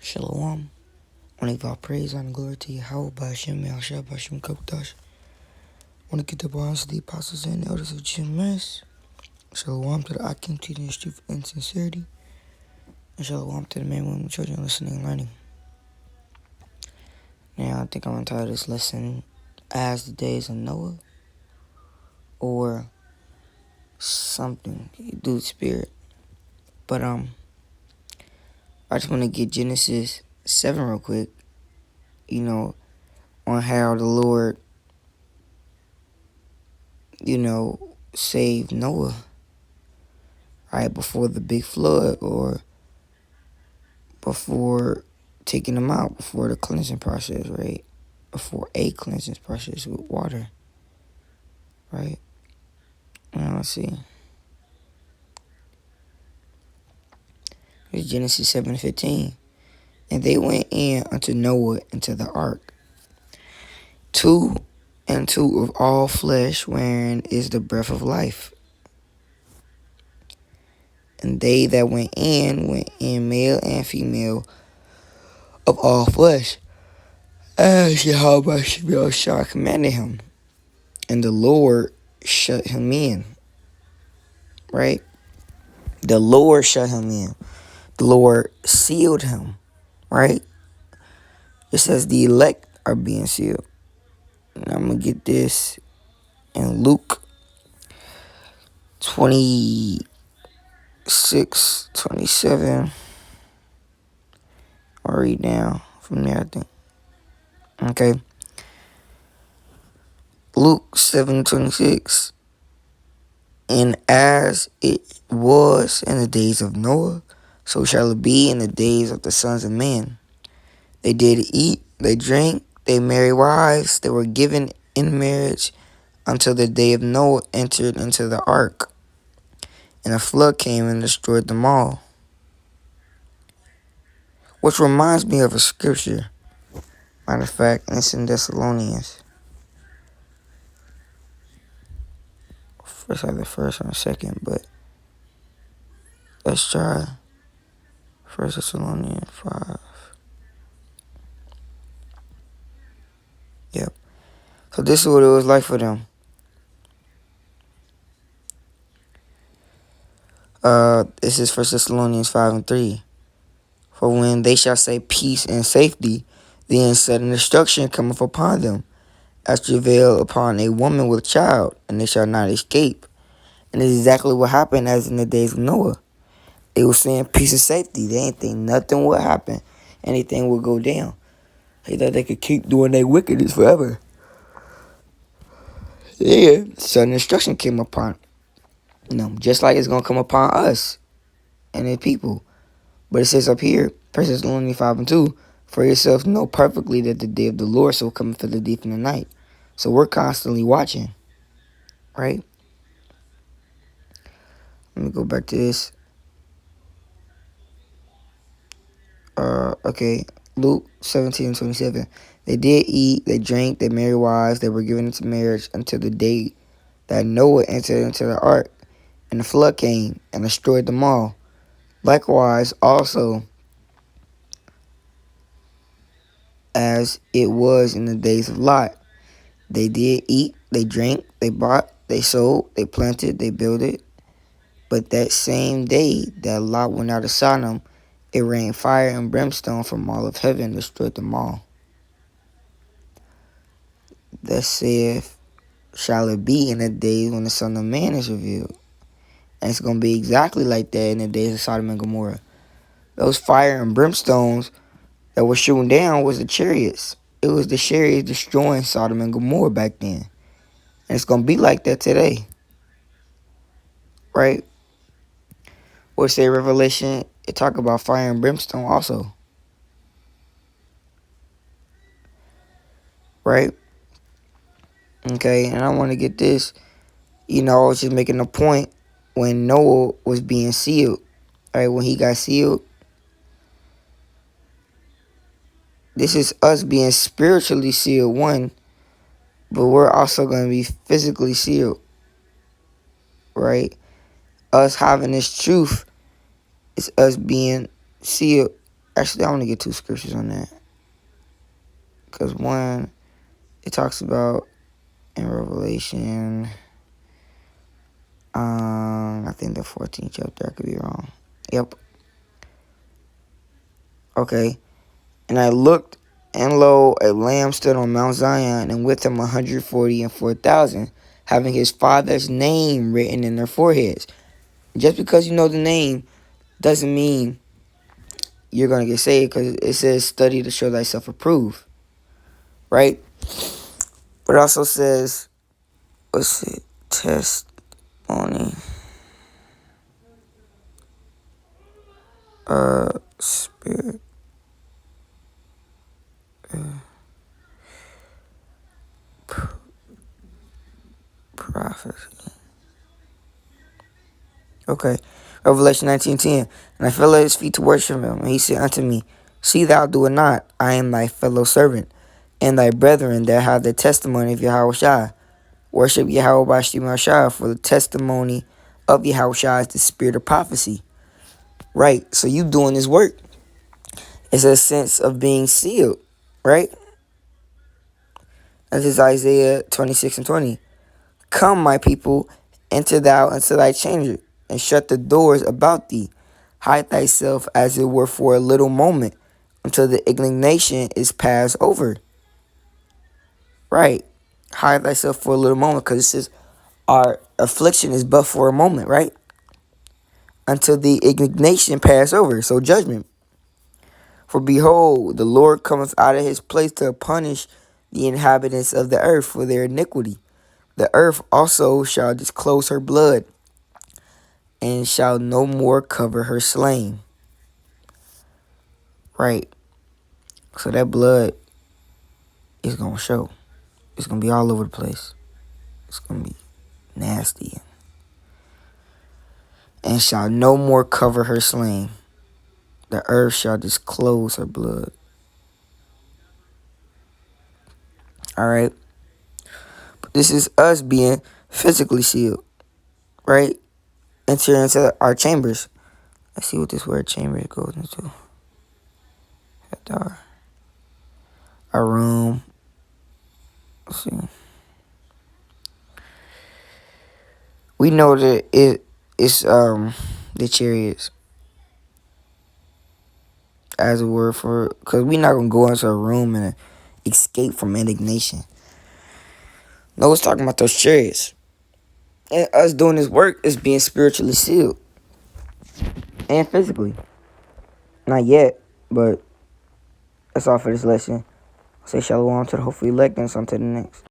Shalom. Want to give all praise and glory to Yahweh by Hashem, Yahshua, by Hashem, Kadosh. Want to get the bonds to the apostles and the elders of GMS. Shalom to the Akim teaching the truth and sincerity. And shalom to the men, women, children listening and learning. Now, I think I'm going to title this lesson As the Days of Noah, or something to do with spirit. But I just want to get Genesis 7 real quick, on how the Lord, saved Noah, right, before the big flood, or before taking him out, before the cleansing process, right, before a cleansing process with water, right. Now, let's see. It's Genesis 7:15. And they went in unto Noah into the ark, two and two of all flesh, wherein is the breath of life. And they that went in male and female of all flesh, as Yahweh Shah commanded him. And the Lord shut him in, right? The Lord shut him in. The Lord sealed him, right? It says the elect are being sealed. And I'm going to get this in Luke 26:27. I'll read down from there, I think. Okay. Luke 7:26. And as it was in the days of Noah, so shall it be in the days of the sons of men. They did eat, they drank, they married wives, they were given in marriage until the day of Noah entered into the ark. And a flood came and destroyed them all. Which reminds me of a scripture. Matter of fact, it's in Thessalonians. First I have the first and the second, but let's try 1 Thessalonians 5. Yep. So this is what it was like for them. This is 1 Thessalonians 5:3. For when they shall say peace and safety, then sudden destruction cometh upon them, as travail upon a woman with child, and they shall not escape. And it's exactly what happened as in the days of Noah. They were saying peace and safety. They ain't think nothing would happen. Anything would go down. They thought they could keep doing their wickedness forever. Yeah, sudden destruction came upon them, just like it's going to come upon us and the people. But it says up here, 1 Thessalonians 5:2, for yourselves know perfectly that the day of the Lord shall come for the deep in the night. So we're constantly watching, right? Let me go back to this. Okay, Luke 17:27. They did eat, they drank, they married wives, they were given into marriage until the day that Noah entered into the ark, and the flood came and destroyed them all. Likewise, also, as it was in the days of Lot, they did eat, they drank, they bought, they sold, they planted, they builded. But that same day that Lot went out of Sodom, it rained fire and brimstone from all of heaven, destroyed them all. Thus saith, shall it be in the days when the Son of Man is revealed. And it's going to be exactly like that in the days of Sodom and Gomorrah. Those fire and brimstones that were shooting down was the chariots. It was the chariots destroying Sodom and Gomorrah back then. And it's going to be like that today. Right? Or say Revelation, it talk about fire and brimstone also. Right? Okay, and I want to get this. I was just making a point when Noah was being sealed. Right? When he got sealed. This is us being spiritually sealed, one. But we're also going to be physically sealed. Right? Us having this truth is us being sealed Actually, I want to get 2 scriptures on that. Because one, it talks about in Revelation, I think the 14th chapter. I could be wrong. Yep. Okay. And I looked, and lo, a lamb stood on Mount Zion, and with him 144,000, having his father's name written in their foreheads. Just because you know the name doesn't mean you're going to get saved, because it says, study to show thyself approved. Right? But it also says, what's it? Testimony. Spirit. Prophecy. Okay. Revelation 19:10. And I fell at his feet to worship him. And he said unto me, see thou do it not. I am thy fellow servant, and thy brethren that have the testimony of Yahushua. Worship Yahweh by Shema, for the testimony of Yahushua is the spirit of prophecy. Right. So you doing this work. It's a sense of being sealed. Right? That is Isaiah 26:20. Come, my people, enter thou into thy chamber, and shut the doors about thee. Hide thyself as it were for a little moment, until the indignation is passed over. Right. Hide thyself for a little moment, because it says our affliction is but for a moment, right? Until the indignation pass over. So judgment. For behold, the Lord cometh out of his place to punish the inhabitants of the earth for their iniquity. The earth also shall disclose her blood, and shall no more cover her slain. Right. So that blood is going to show. It's going to be all over the place. It's going to be nasty. And shall no more cover her slain. The earth shall disclose her blood. Alright. But this is us being physically sealed. Right? Enter into our chambers. Let's see what this word chamber goes into. Our room. Let's see. We know that it's the chariots as a word for, because we're not gonna go into a room and escape from indignation. No, it's talking about those chariots. And us doing this work is being spiritually sealed. And physically. Not yet, but that's all for this lesson. Say shalom to the hopefully elect and on to the next.